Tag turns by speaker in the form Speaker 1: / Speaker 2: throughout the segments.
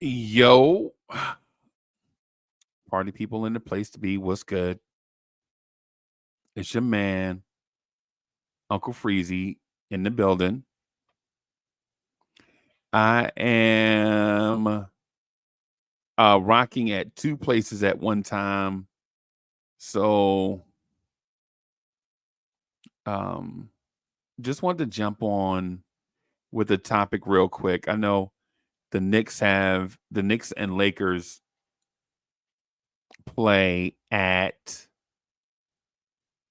Speaker 1: Yo, party people in the place to be. What's good? It's your man, Uncle Freezy, in the building. I am rocking at two places at one time. So um just wanted to jump on with the topic real quick. I know the Knicks and Lakers play at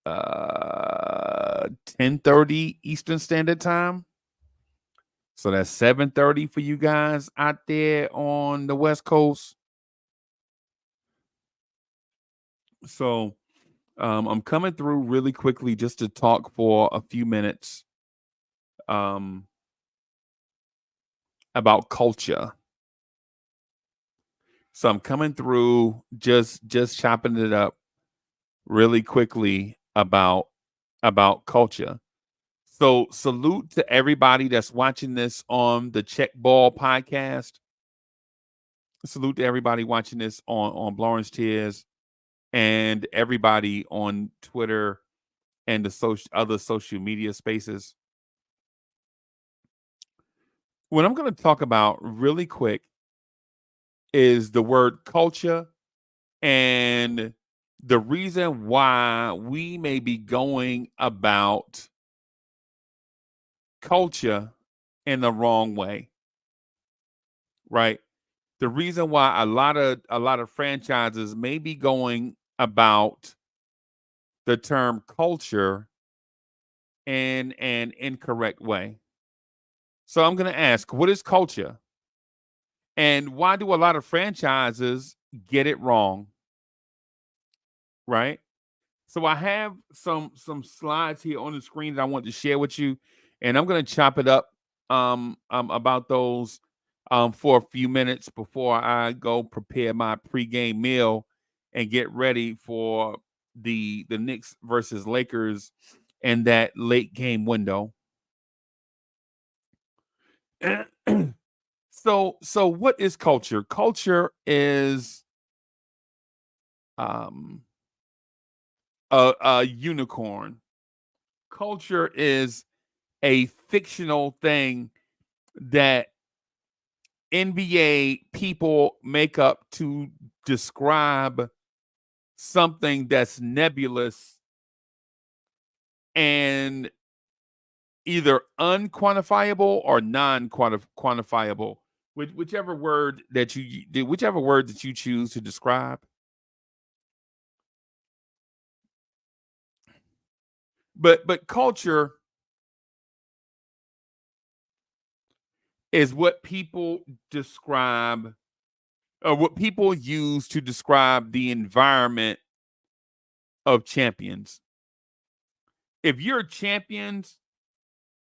Speaker 1: 10:30 Eastern Standard Time. So that's 7:30 for you guys out there on the West Coast. So I'm coming through really quickly just to talk for a few minutes um, about culture. So I'm coming through just chopping it up really quickly about culture. So salute to everybody that's watching this on the Check Ball podcast. Salute to everybody watching this on Lawrence Tears and everybody on Twitter and the other social media spaces. What I'm going to talk about really quick is the word culture and the reason why we may be going about culture in the wrong way, right? The reason why a lot of franchises may be going about the term culture in an incorrect way. So I'm going to ask, what is culture? And why do a lot of franchises get it wrong? Right? So I have some slides here on the screen that I want to share with you, and I'm going to chop it up about those for a few minutes before I go prepare my pregame meal and get ready for the Knicks versus Lakers and that late game window. So what is culture? Culture is um a unicorn. Culture is a fictional thing that NBA people make up to describe something that's nebulous and either unquantifiable or non-quantifiable, whichever word that you choose to describe. But culture is what people describe or what people use to describe the environment of champions. If you're champions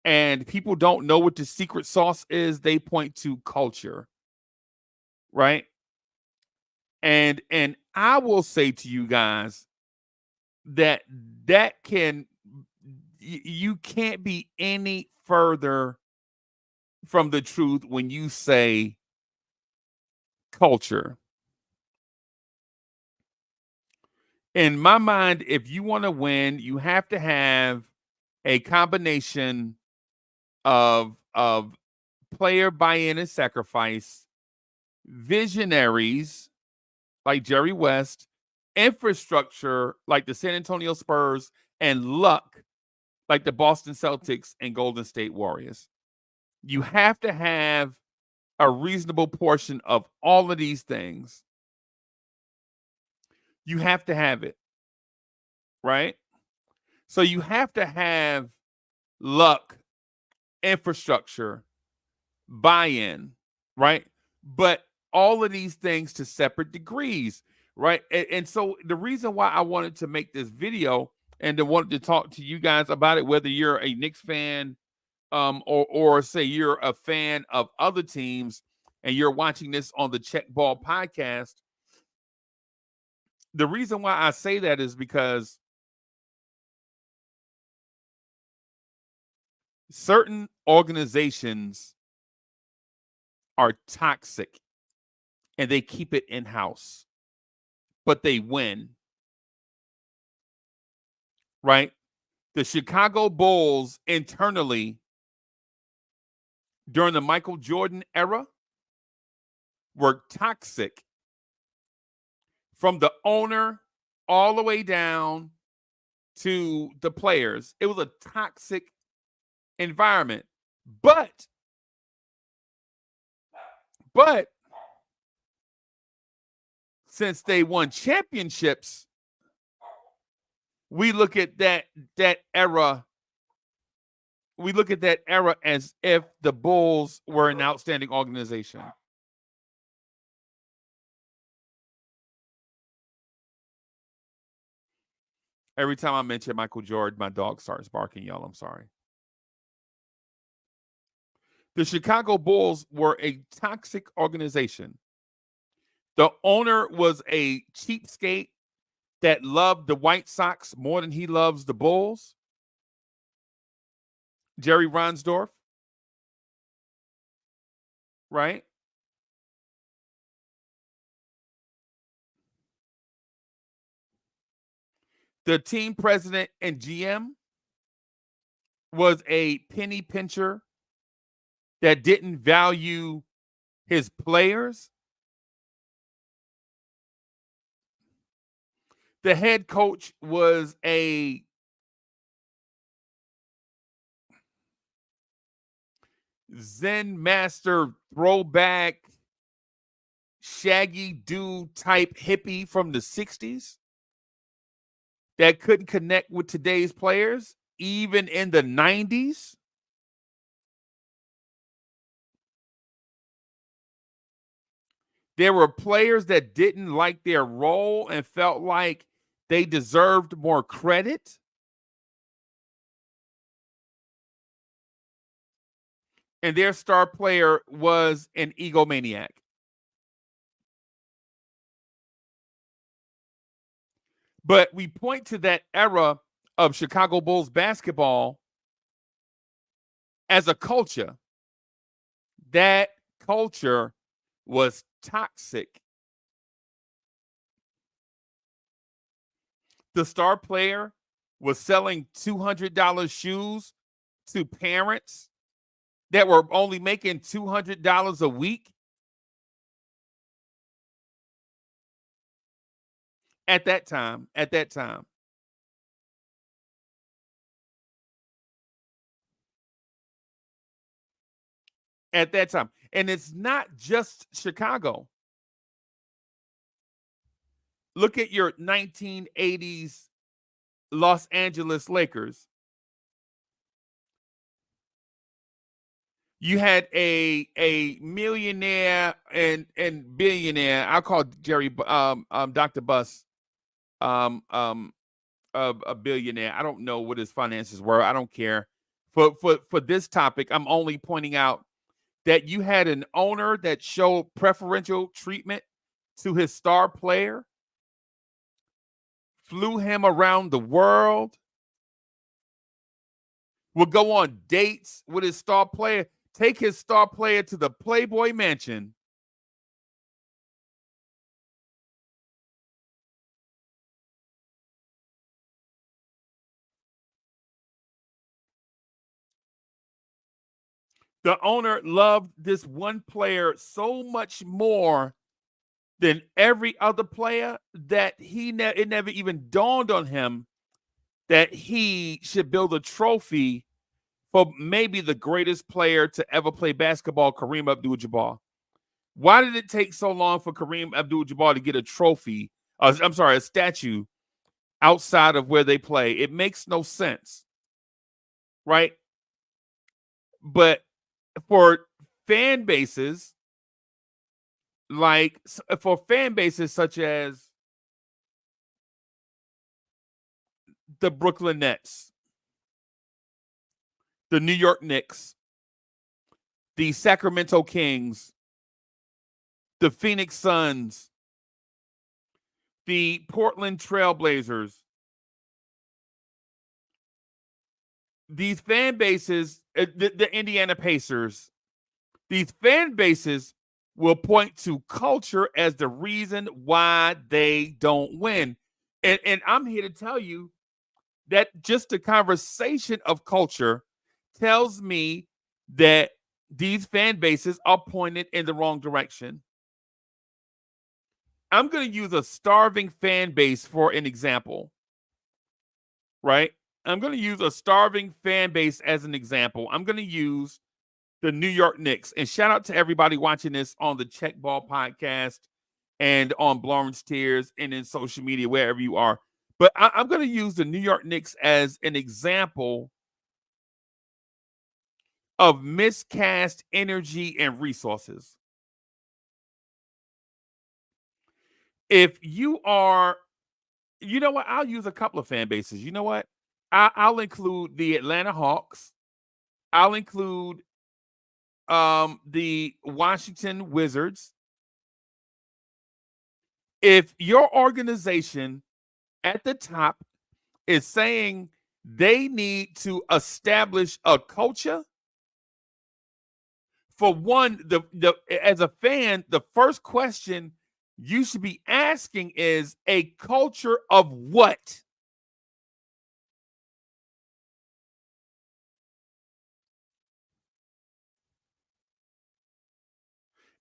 Speaker 1: and people don't know what the secret sauce is, they point to culture, right? And I will say to you guys that that can you can't be any further from the truth when you say culture. In my mind, if you want to win, you have to have a combination of player buy-in and sacrifice, visionaries like Jerry West, infrastructure like the San Antonio Spurs, and luck like the Boston Celtics and Golden State Warriors. You have to have a reasonable portion of all of these things. You have to have it, right? So you have to have luck, infrastructure, buy in, right? But all of these things to separate degrees, right? And so the reason why I wanted to make this video and to wanted to talk to you guys about it, whether you're a Knicks fan or say you're a fan of other teams and you're watching this on the Check Ball podcast, the reason why I say that is because certain organizations are toxic and they keep it in-house, but they win, right? The Chicago Bulls internally during the Michael Jordan era were toxic from the owner all the way down to the players. It was a toxic environment. But since they won championships, we look at that era. We look at that era as if the Bulls were an outstanding organization. Every time I mention Michael Jordan, my dog starts barking, y'all. I'm sorry. The Chicago Bulls were a toxic organization. The owner was a cheapskate that loved the White Sox more than he loves the Bulls. Jerry Reinsdorf, right? The team president and GM was a penny pincher that didn't value his players. The head coach was a Zen master throwback shaggy dude type hippie from the 60s that couldn't connect with today's players, even in the 90s. There were players that didn't like their role and felt like they deserved more credit. And their star player was an egomaniac. But we point to that era of Chicago Bulls basketball as a culture. That culture was toxic. The star player was selling $200 shoes to parents that were only making $200 a week at that time. And it's not just Chicago. Look at your 1980s Los Angeles Lakers. You had a millionaire and billionaire. I'll call Jerry Dr. Buss a billionaire. I don't know what his finances were. I don't care. For this topic, I'm only pointing out that you had an owner that showed preferential treatment to his star player, flew him around the world, would go on dates with his star player, take his star player to the Playboy Mansion. The owner loved this one player so much more than every other player that it never even dawned on him that he should build a trophy for maybe the greatest player to ever play basketball, Kareem Abdul-Jabbar. Why did it take so long for Kareem Abdul-Jabbar to get a trophy? A statue outside of where they play? It makes no sense, right? But for fan bases, such as the Brooklyn Nets, the New York Knicks, the Sacramento Kings, the Phoenix Suns, the Portland Trailblazers, these fan bases, the Indiana Pacers, these fan bases will point to culture as the reason why they don't win. And I'm here to tell you that just the conversation of culture tells me that these fan bases are pointed in the wrong direction. I'm going to use a starving fan base for an example, right? I'm going to use a starving fan base as an example. I'm going to use the New York Knicks. And shout out to everybody watching this on the Check Ball podcast and on Blowing Tears and in social media, wherever you are. But I'm going to use the New York Knicks as an example of miscast energy and resources. If you are, you know what? I'll use a couple of fan bases. You know what? I'll include the Atlanta Hawks. I'll include the Washington Wizards. If your organization at the top is saying they need to establish a culture, for one, the as a fan, the first question you should be asking is a culture of what?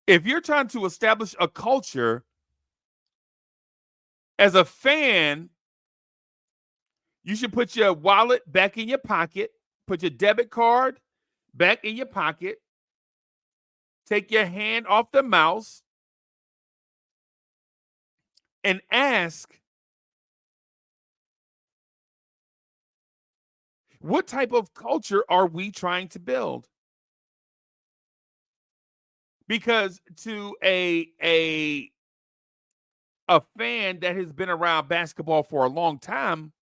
Speaker 1: If you're trying to establish a culture as a fan, you should put your wallet back in your pocket, put your debit card back in your pocket, take your hand off the mouse, and ask, what type of culture are we trying to build? Because to a fan that has been around basketball for a long time,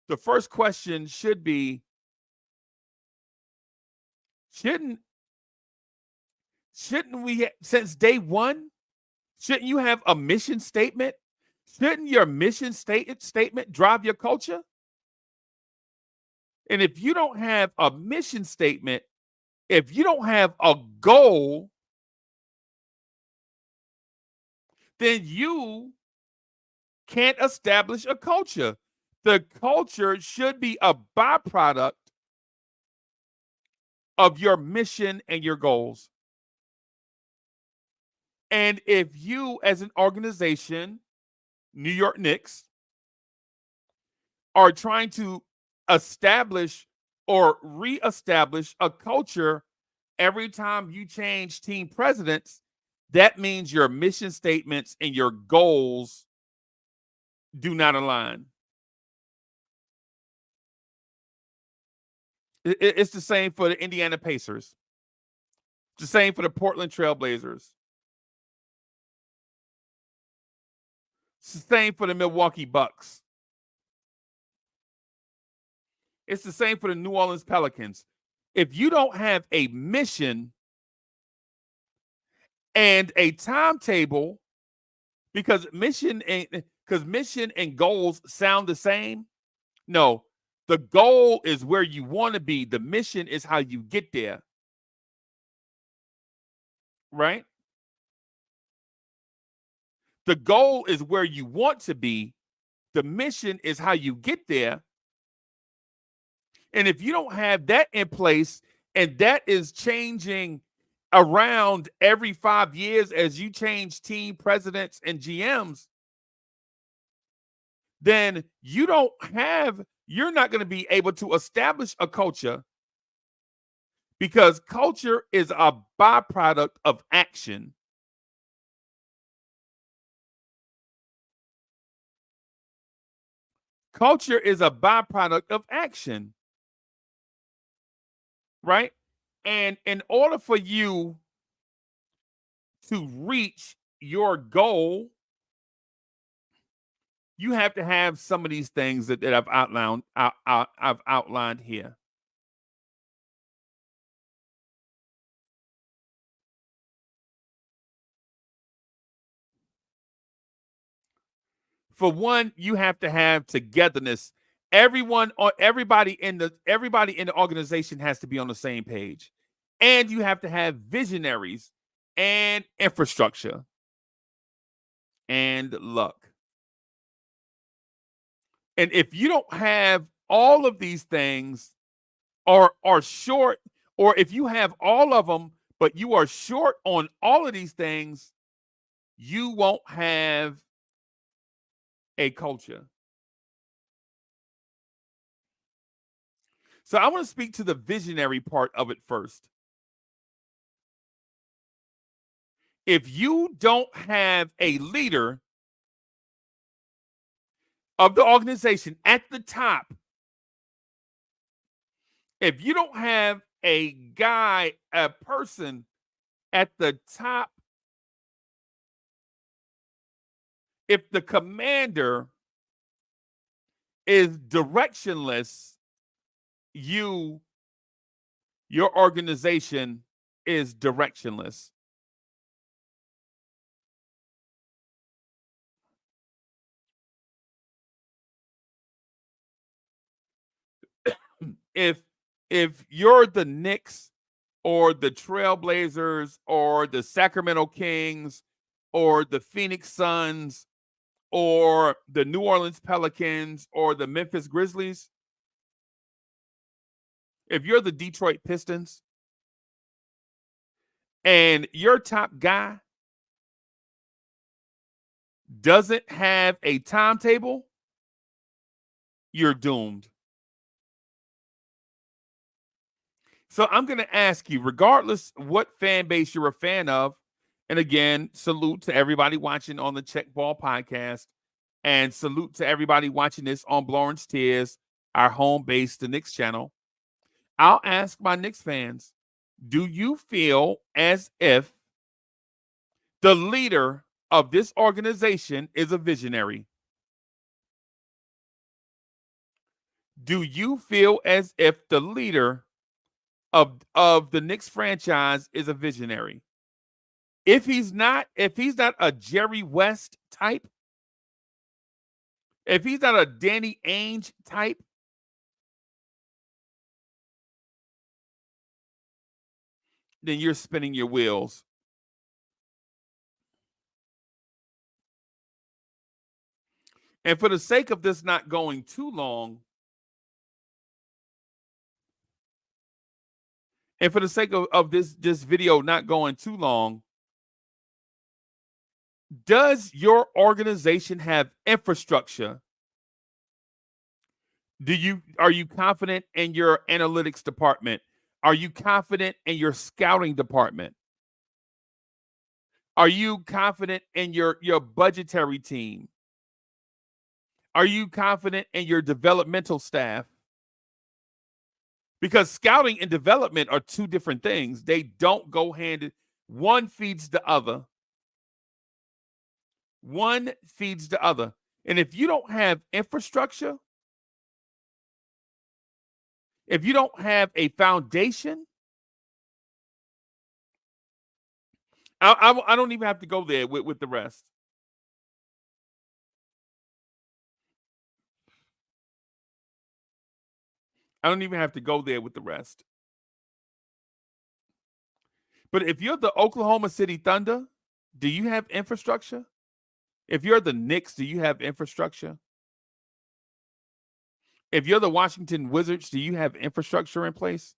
Speaker 1: the first question should be, shouldn't we, since day one, shouldn't you have a mission statement? Shouldn't your mission statement drive your culture? And if you don't have a mission statement, if you don't have a goal, then you can't establish a culture. The culture should be a byproduct of your mission and your goals. And if you, as an organization, New York Knicks, are trying to establish or reestablish a culture every time you change team presidents, that means your mission statements and your goals do not align. It's the same for the Indiana Pacers. It's the same for the Portland Trailblazers. It's the same for the Milwaukee Bucks. It's the same for the New Orleans Pelicans. If you don't have a mission and a timetable, because mission and goals sound the same. No, the goal is where you want to be. The mission is how you get there. Right? The goal is where you want to be. The mission is how you get there. And if you don't have that in place, and that is changing around every 5 years as you change team presidents and GMs, then you're not going to be able to establish a culture, because culture is a byproduct of action. Culture is a byproduct of action, right? And in order for you to reach your goal, you have to have some of these things that I've outlined here. For one, you have to have togetherness. Everybody in the organization has to be on the same page. And you have to have visionaries. and infrastructure and luck. And if you don't have all of these things or are short, or if you have all of them, but you are short on all of these things, you won't have a culture. So I want to speak to the visionary part of it first. If you don't have a leader of the organization at the top, if you don't have a guy, a person at the top, if the commander is directionless, you, your organization is directionless. If you're the Knicks or the Trailblazers or the Sacramento Kings or the Phoenix Suns or the New Orleans Pelicans or the Memphis Grizzlies, if you're the Detroit Pistons and your top guy doesn't have a timetable, you're doomed. So I'm going to ask you, regardless what fan base you're a fan of, and again, salute to everybody watching on the Check Ball podcast, and salute to everybody watching this on Blowrance Tears, our home base, the Knicks channel. I'll ask my Knicks fans, do you feel as if the leader of this organization is a visionary? Do you feel as if the leader of the Knicks franchise is a visionary? If he's not a Jerry West type, if he's not a Danny Ainge type, then you're spinning your wheels. And for the sake of this not going too long, and for the sake of this video not going too long, does your organization have infrastructure? Are you confident in your analytics department? Are you confident in your scouting department? Are you confident in your budgetary team? Are you confident in your developmental staff? Because scouting and development are two different things. They don't go hand in. One feeds the other. One feeds the other. And if you don't have infrastructure, if you don't have a foundation, I don't even have to go there with the rest. I don't even have to go there with the rest. But if you're the Oklahoma City Thunder, do you have infrastructure? If you're the Knicks, do you have infrastructure? If you're the Washington Wizards, do you have infrastructure in place?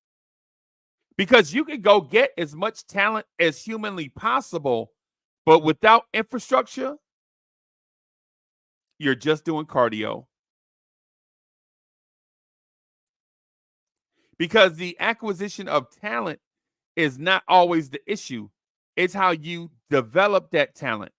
Speaker 1: Because you can go get as much talent as humanly possible, but without infrastructure, you're just doing cardio. Because the acquisition of talent is not always the issue. It's how you develop that talent.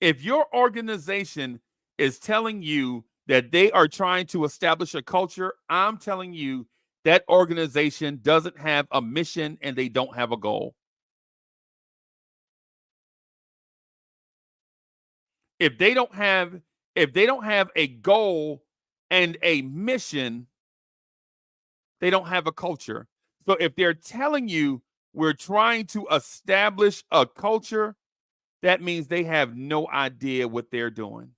Speaker 1: If your organization is telling you that they are trying to establish a culture, I'm telling you that organization doesn't have a mission and they don't have a goal. If they don't have a goal and a mission, they don't have a culture. So if they're telling you We're trying to establish a culture. That means they have no idea what they're doing.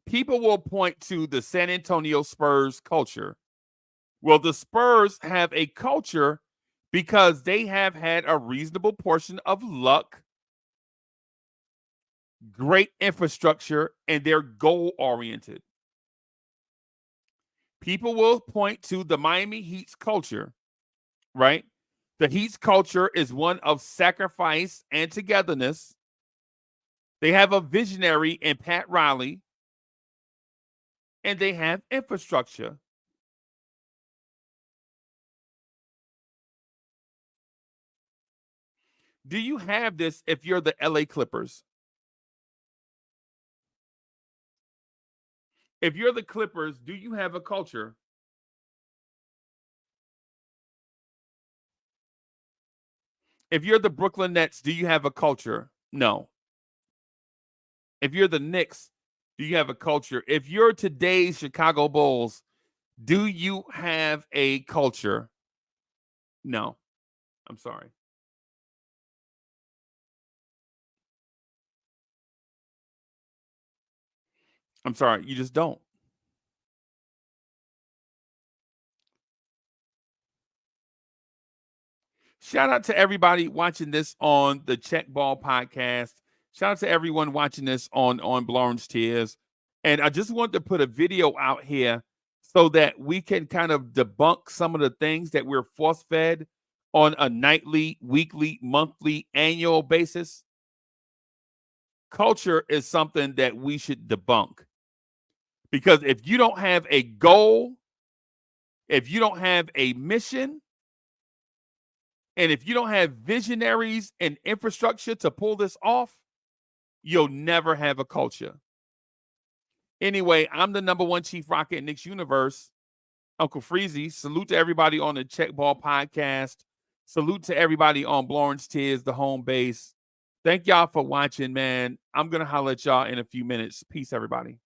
Speaker 1: People will point to the San Antonio Spurs culture. Well, the Spurs have a culture because they have had a reasonable portion of luck, great infrastructure, and they're goal oriented. People will point to the Miami Heat's culture, right? The Heat's culture is one of sacrifice and togetherness. They have a visionary in Pat Riley, and they have infrastructure. Do you have this if you're the LA Clippers? If you're the Clippers, do you have a culture? If you're the Brooklyn Nets, do you have a culture? No. If you're the Knicks, do you have a culture? If you're today's Chicago Bulls, do you have a culture? No. I'm sorry. I'm sorry. You just don't. Shout out to everybody watching this on the Check Ball podcast. Shout out to everyone watching this on Blowing's Tears. And I just wanted to put a video out here so that we can kind of debunk some of the things that we're force fed on a nightly, weekly, monthly, annual basis. Culture is something that we should debunk because if you don't have a goal, if you don't have a mission, and if you don't have visionaries and infrastructure to pull this off, you'll never have a culture. Anyway, I'm the number one Chief Rocket in Knicks Universe, Uncle Freezy. Salute to everybody on the Check Ball podcast. Salute to everybody on Blowing's Tears, the home base. Thank y'all for watching, man. I'm going to holler at y'all in a few minutes. Peace, everybody.